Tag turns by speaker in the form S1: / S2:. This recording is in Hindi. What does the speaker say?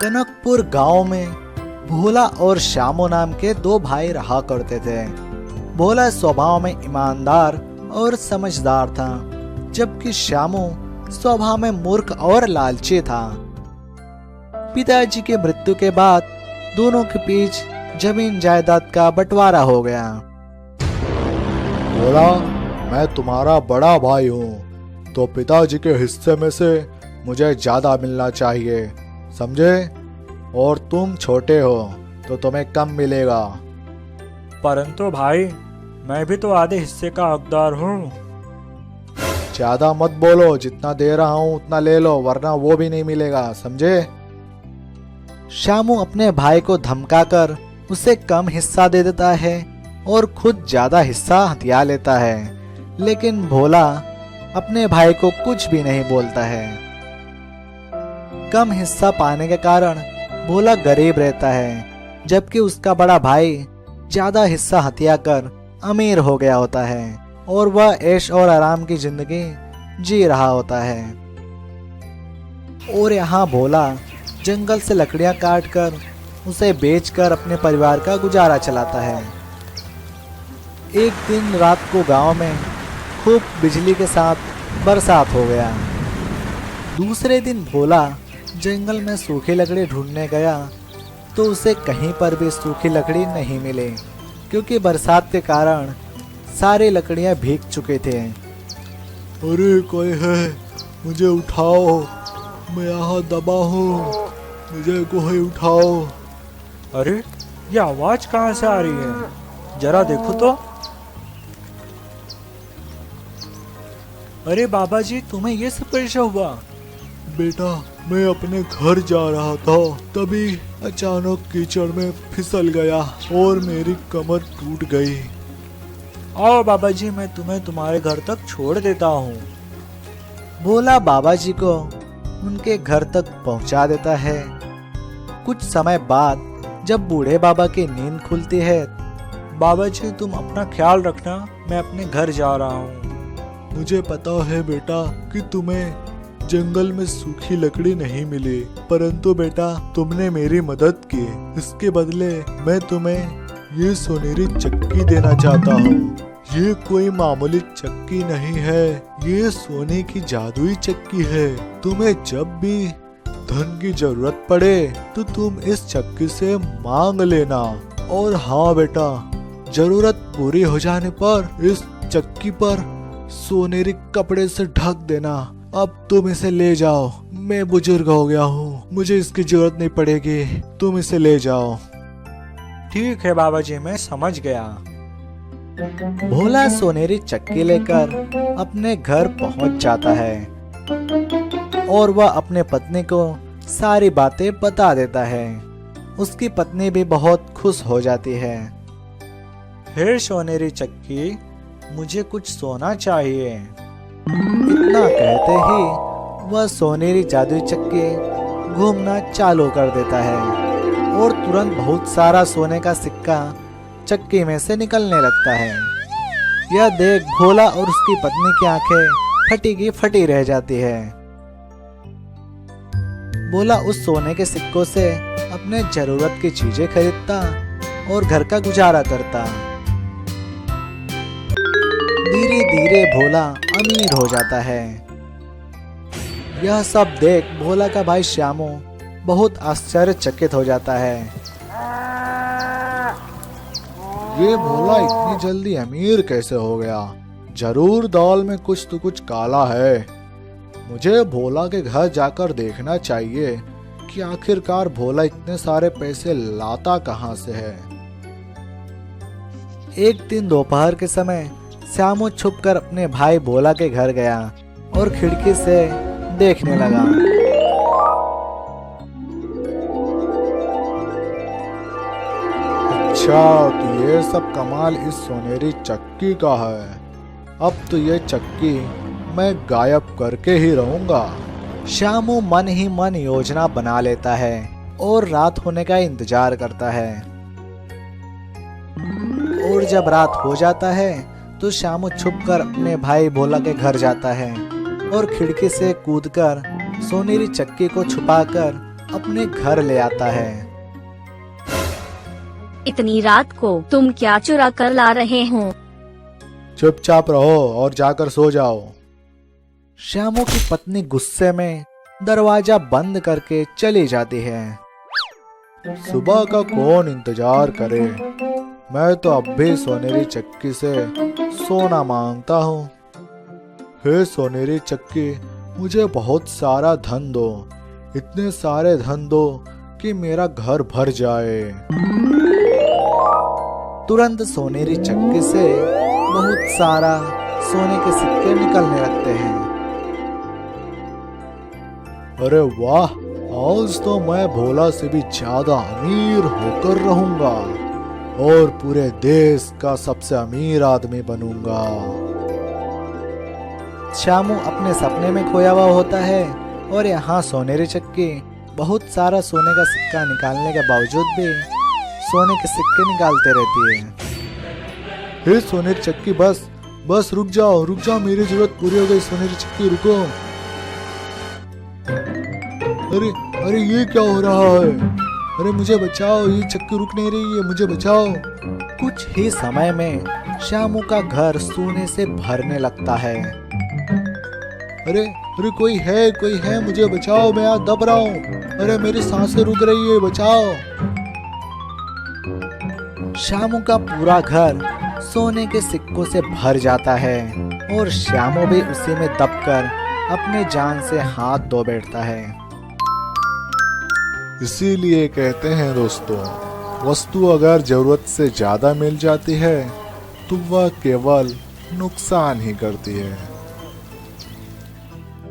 S1: कनकपुर गांव में भोला और श्यामू नाम के दो भाई रहा करते थे। भोला स्वभाव में ईमानदार और समझदार था, जबकि श्यामू स्वभाव में मूर्ख और लालची था। पिताजी की मृत्यु के बाद दोनों के बीच जमीन जायदाद का बंटवारा हो गया।
S2: भोला, मैं तुम्हारा बड़ा भाई हूँ, तो पिताजी के हिस्से में से मुझे ज्यादा मिलना चाहिए, समझे? और तुम छोटे हो तो तुम्हें कम मिलेगा।
S3: परंतु भाई, मैं भी तो आधे हिस्से का हकदार हूँ।
S2: ज्यादा मत बोलो, जितना दे रहा हूँ उतना ले लो, वरना वो भी नहीं मिलेगा, समझे?
S1: श्यामू अपने भाई को धमकाकर उसे कम हिस्सा दे देता है और खुद ज्यादा हिस्सा हथिया लेता है, लेकिन भोला अपने भाई को कुछ भी नहीं बोलता है। कम हिस्सा पाने के कारण भोला गरीब रहता है, जबकि उसका बड़ा भाई ज्यादा हिस्सा हथिया कर अमीर हो गया होता है और वह ऐश और आराम की जिंदगी जी रहा होता है। और यहाँ भोला जंगल से लकड़ियां काटकर उसे बेचकर अपने परिवार का गुजारा चलाता है। एक दिन रात को गांव में खूब बिजली के साथ बरसात हो गया। दूसरे दिन भोला जंगल में सूखी लकड़ी ढूंढने गया तो उसे कहीं पर भी सूखी लकड़ी नहीं मिली, क्योंकि बरसात के कारण सारी लकड़ियां भीग चुके थे।
S2: अरे कोई है, मुझे उठाओ, मैं यहाँ दबा हूँ, मुझे कोई उठाओ।
S3: अरे, ये आवाज कहाँ से आ रही है? जरा देखो तो। अरे बाबा जी, तुम्हें ये सब कैसे हुआ?
S2: बेटा, मैं अपने घर जा रहा था, तभी अचानक कीचड़ में फिसल गया और मेरी कमर टूट गई।
S3: आओ बाबा जी, मैं तुम्हें तुम्हारे घर तक छोड़ देता हूँ।
S1: भोला बाबा जी को उनके घर तक पहुंचा देता है। कुछ समय बाद जब बूढ़े बाबा की नींद खुलती है,
S3: बाबा जी, तुम अपना ख्याल रखना, मैं अपने घर जा रहा हूँ।
S2: मुझे पता है बेटा कि तुम्हें जंगल में सूखी लकड़ी नहीं मिली, परंतु बेटा तुमने मेरी मदद की, इसके बदले मैं तुम्हें ये सोनेरी चक्की देना चाहता हूँ। ये कोई मामूली चक्की नहीं है, ये सोने की जादुई चक्की है। तुम्हें जब भी धन की जरूरत पड़े तो तुम इस चक्की से मांग लेना। और हाँ बेटा, जरूरत पूरी हो जाने पर इस चक्की पर सोनेरी कपड़े से ढक देना। अब तुम इसे ले जाओ, मैं बुजुर्ग हो गया हूँ, मुझे इसकी जरूरत नहीं पड़ेगी, तुम इसे ले जाओ।
S3: ठीक है बाबा जी, मैं समझ गया।
S1: भोला सोनेरी चक्की लेकर अपने घर पहुंच जाता है और वह अपने पत्नी को सारी बातें बता देता है। उसकी पत्नी भी बहुत खुश हो जाती है।
S3: हे सोनेरी चक्की, मुझे कुछ सोना चाहिए।
S1: इतना कहते ही वह सोनेरी जादुई चक्की घूमना चालू कर देता है और तुरंत बहुत सारा सोने का सिक्का चक्की में से निकलने लगता है। यह देख भोला और उसकी पत्नी की आंखें फटी की फटी रह जाती है। भोला उस सोने के सिक्कों से अपने जरूरत की चीजें खरीदता और घर का गुजारा करता। धीरे धीरे भोला अमीर हो जाता है। यह सब देख भोला का भाई श्यामू बहुत आश्चर्यचकित हो जाता है।
S2: ये भोला इतनी जल्दी अमीर कैसे हो गया? जरूर दाल में कुछ तो कुछ काला है। मुझे भोला के घर जाकर देखना चाहिए कि आखिरकार भोला इतने सारे पैसे लाता कहाँ से है।
S1: एक दिन दोपहर के समय श्यामू छुपकर अपने भाई भोला के घर गया और खिड़की से देखने लगा।
S2: अच्छा, तो ये सब कमाल इस सोनेरी चक्की का है। अब तो ये चक्की मैं गायब करके ही रहूंगा।
S1: श्यामू मन ही मन योजना बना लेता है और रात होने का इंतजार करता है। और जब रात हो जाता है तो श्यामू छुपकर अपने भाई भोला के घर जाता है और खिड़की से कूदकर सोनेरी चक्की को छुपाकर अपने घर ले आता है।
S4: इतनी रात को तुम क्या चुरा कर ला रहे हो?
S2: चुपचाप रहो और जाकर सो जाओ।
S1: श्यामू की पत्नी गुस्से में दरवाजा बंद करके चली जाती है।
S2: सुबह का कौन इंतजार करे, मैं तो अब भी सोनेरी चक्की से सोना मांगता हूँ। हे सोनेरी चक्की, मुझे बहुत सारा धन दो, इतने सारे धन दो कि मेरा घर भर जाए।
S1: तुरंत सोनेरी चक्की से बहुत सारा सोने के सिक्के निकलने लगते हैं।
S2: अरे वाह, आज तो मैं भोला से भी ज्यादा अमीर होकर रहूंगा और पूरे देश का सबसे अमीर आदमी बनूंगा।
S1: श्यामू अपने सपने में खोया हुआ होता है और यहाँ सोनेरी चक्की बहुत सारा सोने का सिक्का निकालने के बावजूद भी सोने के सिक्के निकालते रहती है।
S2: हे सोनेरी चक्की, बस रुक जाओ, मेरी जरूरत पूरी हो गई। सोनेरी चक्की रुको। अरे ये क्या हो रहा है? अरे मुझे बचाओ, ये चक्की रुक नहीं रही है, मुझे बचाओ।
S1: कुछ ही समय में श्यामू का घर सोने से भरने लगता है।
S2: अरे कोई है, मुझे बचाओ, मैं यहाँ दब रहा हूँ। अरे मेरी सांसें रुक रही है, बचाओ।
S1: श्यामू का पूरा घर सोने के सिक्कों से भर जाता है और श्यामू भी उसी में दबकर अपने जान से हाथ धो बैठता है।
S2: इसीलिए कहते हैं दोस्तों, वस्तु अगर जरूरत से ज्यादा मिल जाती है तो वह केवल नुकसान ही करती है।